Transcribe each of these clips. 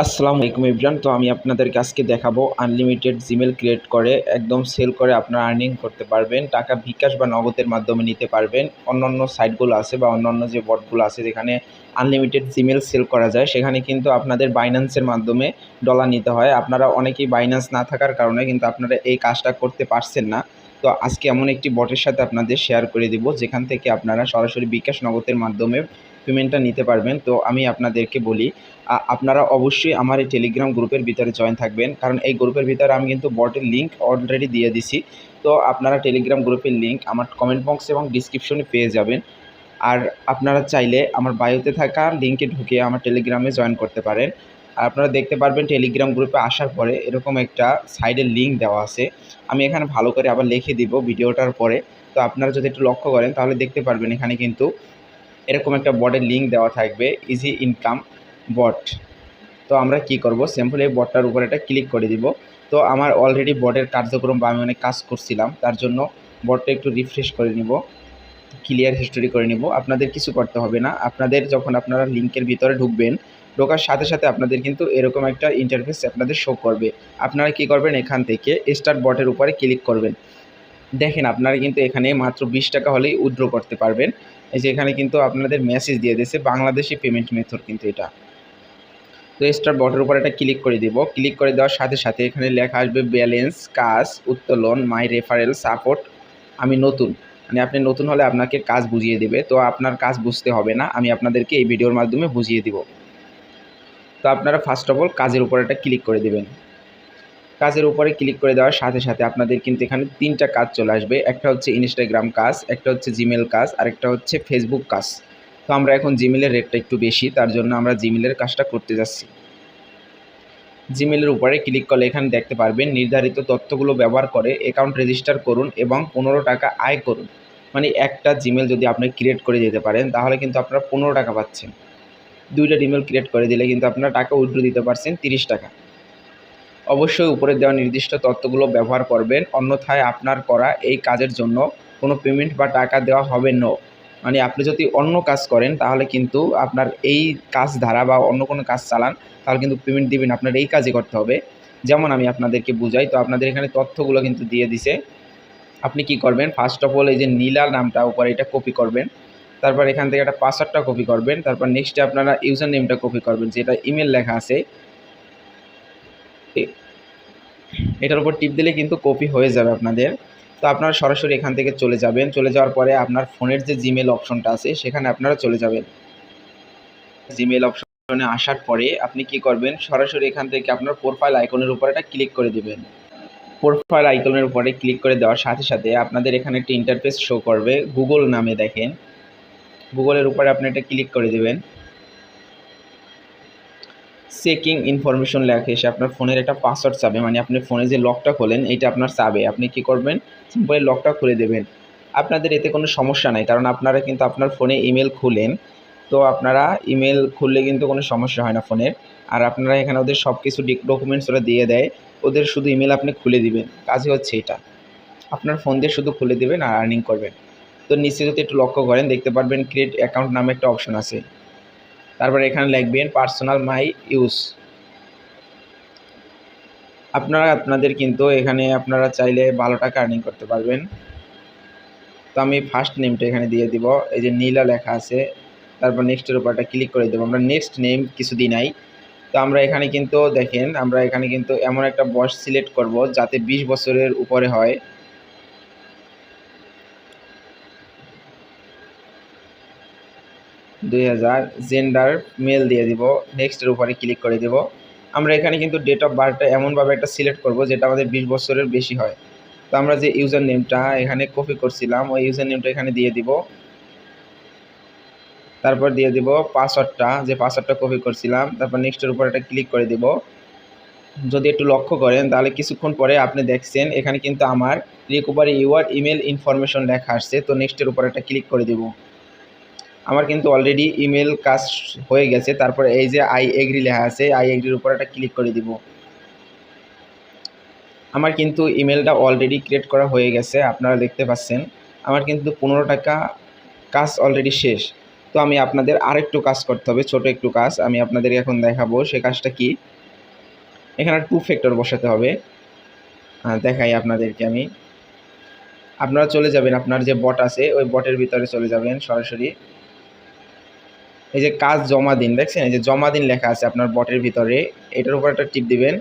আসসালামু আলাইকুম এভরিওয়ান। তো আমি আপনাদেরকে আজকে দেখাবো আনলিমিটেড জিমেইল ক্রিয়েট করে একদম সেল করে আপনারা আর্নিং করতে পারবেন। টাকা বিকাশ বা নগদের মাধ্যমে নিতে পারবেন। অন্যান্য সাইটগুলো আছে বা অন্যান্য যে বটগুলো আছে যেখানে আনলিমিটেড জিমেইল সেল করা যায়, সেখানে কিন্তু আপনাদের বাইন্যান্সের মাধ্যমে ডলার নিতে হয়। আপনারা অনেকেই বাইন্যান্স না থাকার কারণে কিন্তু আপনারা এই কাজটা করতে পারছেন না। তো আজকে এমন একটি বটের সাথে আপনাদের শেয়ার করে দিব যেখান থেকে আপনারা সরাসরি বিকাশ নগদের মাধ্যমে পেমেন্টটা নিতে পারবেন। তো আমি আপনাদেরকে বলি, আপনারা অবশ্যই আমার এই টেলিগ্রাম গ্রুপের ভিতরে জয়েন থাকবেন, কারণ এই গ্রুপের ভিতরে আমি কিন্তু বটের লিঙ্ক অলরেডি দিয়ে দিছি। তো আপনারা টেলিগ্রাম গ্রুপের লিঙ্ক আমার কমেন্ট বক্স এবং ডিসক্রিপশনে পেয়ে যাবেন। আর আপনারা চাইলে আমার বায়োতে থাকা লিঙ্কে ঢুকে আমার টেলিগ্রামে জয়েন করতে পারেন। আর আপনারা দেখতে পারবেন টেলিগ্রাম গ্রুপে আসার পরে এরকম একটা সাইডের লিঙ্ক দেওয়া আছে। আমি এখানে ভালো করে আবার লিখে দিব ভিডিওটার পরে। তো আপনারা যদি একটু লক্ষ্য করেন তাহলে দেখতে পারবেন এখানে কিন্তু এরকম একটা বটের লিঙ্ক দেওয়া থাকবে, ইজি ইনকাম বট। তো আমরা কি করব, সিম্পল এই বটটার উপর এটা ক্লিক করে দিব। তো আমার অলরেডি বটের কার্যক্রম বা আমি অনেক কাজ করছিলাম, তার জন্য বটটা একটু রিফ্রেশ করে নিব, ক্লিয়ার হিস্টোরি করে নিব। আপনাদের কিছু করতে হবে না। আপনাদের যখন আপনারা লিঙ্কের ভিতরে ঢুকবেন, ঢোকার সাথে সাথে আপনাদের কিন্তু এরকম একটা ইন্টারফেস আপনাদের শো করবে। আপনারা কি করবেন, এখান থেকে স্টার্ট বটের উপরে ক্লিক করবেন। দেখেন আপনারা কিন্তু এখানে মাত্র 20 টাকা হলেই উইথড্র করতে পারবেন। এই যে এখানে কিন্তু আপনাদের মেসেজ দিয়ে দিয়েছে বাংলাদেশি পেমেন্ট মেথড কিন্তু এটা। তো স্টার বটের উপর একটা ক্লিক করে দিব। ক্লিক করে দেওয়ার সাথে সাথে এখানে লেখা আসবে ব্যালেন্স, কাজ, উত্তোলন, মাই রেফারেল, সাপোর্ট। আমি নতুন, মানে আপনি নতুন হলে আপনাকে কাজ বুঝিয়ে দেবে। তো আপনার কাজ বুঝতে হবে না, আমি আপনাদেরকে এই ভিডিওর মাধ্যমে বুঝিয়ে দিব। তো আপনারা ফার্স্ট অফ অল কাজের উপর একটা ক্লিক করে দেবেন। কাজের উপরে ক্লিক করে দেওয়ার সাথে সাথে আপনাদের কিন্তু এখানে 3টা কাজ চলে আসবে। একটা হচ্ছে ইনস্টাগ্রাম কাজ, একটা হচ্ছে জিমেল কাজ, আর একটা হচ্ছে ফেসবুক কাজ। তো আমরা এখন জিমেলের রেটটা একটু বেশি, তার জন্য আমরা জিমেলের কাজটা করতে যাচ্ছি। জিমেলের উপরে ক্লিক করলে এখানে দেখতে পারবেন নির্ধারিত তথ্যগুলো ব্যবহার করে অ্যাকাউন্ট রেজিস্টার করুন এবং 15 টাকা আয় করুন। মানে একটা জিমেল যদি আপনি ক্রিয়েট করে দিতে পারেন তাহলে কিন্তু আপনারা 15 টাকা পাচ্ছেন। 2টা জিমেল ক্রিয়েট করে দিলে কিন্তু আপনারা টাকা উইথড্র দিতে পারছেন 30 টাকা। অবশ্যই উপরে দেওয়া নির্দিষ্ট তথ্যগুলো ব্যবহার করবেন, অন্যথায় আপনার করা এই কাজের জন্য কোনো পেমেন্ট বা টাকা দেওয়া হবে না। মানে আপনি যদি অন্য কাজ করেন তাহলে কিন্তু আপনার এই কাজ ধারা বা অন্য কোনো কাজ চালান তাহলে কিন্তু পেমেন্ট দিবেন, আপনার এই কাজই করতে হবে। যেমন আমি আপনাদেরকে বুঝাই, তো আপনাদের এখানে তথ্যগুলো কিন্তু দিয়ে দিছে। আপনি কি করবেন, ফার্স্ট অফ অল এই যে নীলা নামটা উপরে এটা কপি করবেন। তারপর এখান থেকে একটা পাসওয়ার্ডটা কপি করবেন। তারপর নেক্সটে আপনারা ইউজার নেমটা কপি করবেন, যেটা ইমেল লেখা আছে। এটার উপর টিপ দিলে কিন্তু কপি হয়ে যাবে আপনাদের। তো আপনারা সরাসরি এখান থেকে চলে যাবেন। চলে যাওয়ার পরে আপনার ফোনের যে জিমেল অপশনটা আছে সেখানে আপনারা চলে যাবেন। জিমেল অপশনে আসার পরে আপনি কি করবেন, সরাসরি এখান থেকে আপনার প্রোফাইল আইকনের উপর একটা ক্লিক করে দিবেন। প্রোফাইল আইকনের উপরে ক্লিক করে দেওয়ার সাথে সাথে আপনাদের এখানে একটা ইন্টারফেস শো করবে গুগল নামে। দেখেন গুগলের উপরে আপনি এটা ক্লিক করে দেবেন। চেকিং ইনফরমেশন লেখা এসে আপনার ফোনের একটা পাসওয়ার্ড চাবে, মানে আপনি ফোনে যে লকটা খোলেন এইটা আপনার চাবে। আপনি কি করবেন, সিম্পলি লকটা খুলে দেবেন। আপনাদের এতে কোনো সমস্যা নাই, কারণ আপনারা কিন্তু আপনার ফোনে ইমেল খুলেন। তো আপনারা ইমেল খুললে কিন্তু কোনো সমস্যা হয় না ফোনের। আর আপনারা এখানে ওদের সব কিছু ডকুমেন্টস ওরা দিয়ে দেয়, ওদের শুধু ইমেল আপনি খুলে দিবেন। কাজই হচ্ছে এটা, আপনার ফোন দিয়ে শুধু খুলে দিবেন আর আর্নিং করবেন। তো নিচে যদি একটু লক্ষ্য করেন দেখতে পারবেন ক্রিয়েট অ্যাকাউন্ট নামে একটা অপশন আছে। তারপর এখানে লিখবেন পার্সোনাল মাই ইউজ। আপনারা আপনাদের কিন্তু এখানে আপনারা চাইলে ভালো টাকা আর্নিং করতে পারবেন। তো আমি ফার্স্ট নেমটা এখানে দিয়ে দিব, এই যে নীলা লেখা আছে। তারপর নেক্সটের উপরটা ক্লিক করে দেবো। আমরা নেক্সট নেম কিছু দিই নাই। তো আমরা এখানে কিন্তু দেখেন আমরা এখানে কিন্তু এমন একটা বয়স সিলেক্ট করব যাতে 20 বছরের উপরে হয়। জেন্ডার মেল দিয়ে দিব, নেক্সটের উপরে ক্লিক করে দেব। আমরা এখানে কিন্তু ডেট অফ বার্থটা এমনভাবে একটা সিলেক্ট করব যেটা আমাদের 20 বছরের বেশি হয়। তো আমরা যে ইউজার নেমটা এখানে কপি করছিলাম ওই ইউজার নেমটা এখানে দিয়ে দিব। তারপর দিয়ে দিব পাসওয়ার্ডটা, যে পাসওয়ার্ডটা কপি করছিলাম। তারপর নেক্সটের উপর একটা ক্লিক করে দিব। যদি একটু লক্ষ্য করেন তাহলে কিছুক্ষণ পরে আপনি দেখছেন এখানে কিন্তু আমার রিকভারি ইউর ইমেল ইনফরমেশন লেখা আসছে। তো নেক্সটের উপর একটা ক্লিক করে দিব। আমার কিন্তু অলরেডি ইমেল কাজ হয়ে গেছে। তারপরে এই যে আই এগ্রি লেখা আছে, আই এগ্রির উপর একটা ক্লিক করে দিব। আমার কিন্তু ইমেলটা অলরেডি ক্রিয়েট করা হয়ে গেছে, আপনারা দেখতে পাচ্ছেন। আমার কিন্তু 15 টাকা কাজ অলরেডি শেষ। তো তো আমি আপনাদের আরেকটু কাজ করতে হবে, ছোট একটু কাজ আমি আপনাদেরকে এখন দেখাবো। সে কাজটা কি, এখানে 2 ফ্যাক্টর বসাতে হবে। দেখাই আপনাদেরকে আমি। আপনারা চলে যাবেন, আপনার যে বট আছে ওই বটের ভিতরে চলে যাবেন সরাসরি। এই যে কাজ জমা দিন দেখছেন, এই যে জমা দিন লেখা আছে আপনার বটের ভিতরে, এটার উপর একটা টিপ দিবেন।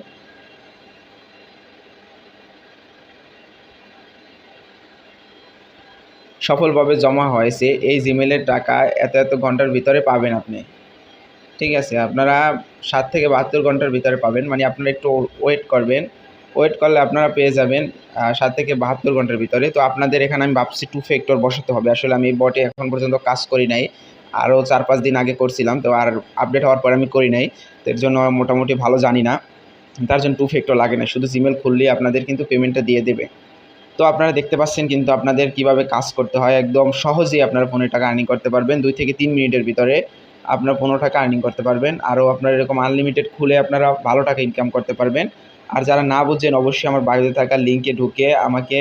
সফলভাবে জমা হয়েছে, এই জিমেলের টাকা এত এত ঘন্টার ভিতরে পাবেন আপনি। ঠিক আছে, আপনারা 7 থেকে 72 ঘন্টার ভিতরে পাবেন, মানে আপনারা একটু ওয়েট করবেন। ওয়েট করলে আপনারা পেয়ে যাবেন 7 থেকে 72 ঘন্টার ভিতরে। তো আপনাদের এখানে আমি ভাবছি 2 ফ্যাক্টর বসাতে হবে। আসলে আমি এই বটে এখন পর্যন্ত কাজ করি নাই, আরও 4-5 দিন আগে করছিলাম, তো আর আপডেট হওয়ার পরে আমি করি নাই, তো এর জন্য মোটামুটি ভালো জানি না। তার জন্য 2 ফ্যাক্টর লাগে না, শুধু জিমেল খুললেই আপনাদের কিন্তু পেমেন্টটা দিয়ে দেবে। তো আপনারা দেখতে পাচ্ছেন কিন্তু আপনাদের কিভাবে কাজ করতে হয়, একদম সহজেই আপনারা 15 টাকা আর্নিং করতে পারবেন। 2 থেকে 3 মিনিটের ভিতরে আপনারা 15 টাকা আর্নিং করতে পারবেন। আরও আপনারা এরকম আনলিমিটেড খুলে আপনারা ভালো টাকা ইনকাম করতে পারবেন। আর যারা না বুঝছেন অবশ্যই আমার বায়োতে থাকা লিঙ্কে ঢুকে আমাকে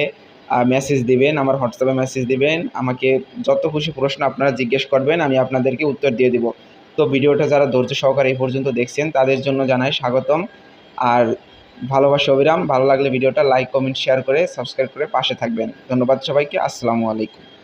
মেসেজ দিবেন, আমার হোয়াটসঅ্যাপে মেসেজ দিবেন। আমাকে যত খুশি প্রশ্ন আপনারা জিজ্ঞেস করবেন, আমি আপনাদেরকে উত্তর দিয়ে দিব। তো ভিডিওটা যারা ধৈর্য সহকারে এই পর্যন্ত দেখছেন তাদের জন্য জানাই স্বাগতম। আর ভালোবাসা অবিরাম। ভালো লাগলে ভিডিওটা লাইক, কমেন্ট, শেয়ার করে সাবস্ক্রাইব করে পাশে থাকবেন। ধন্যবাদ সবাইকে। আসসালামু আলাইকুম।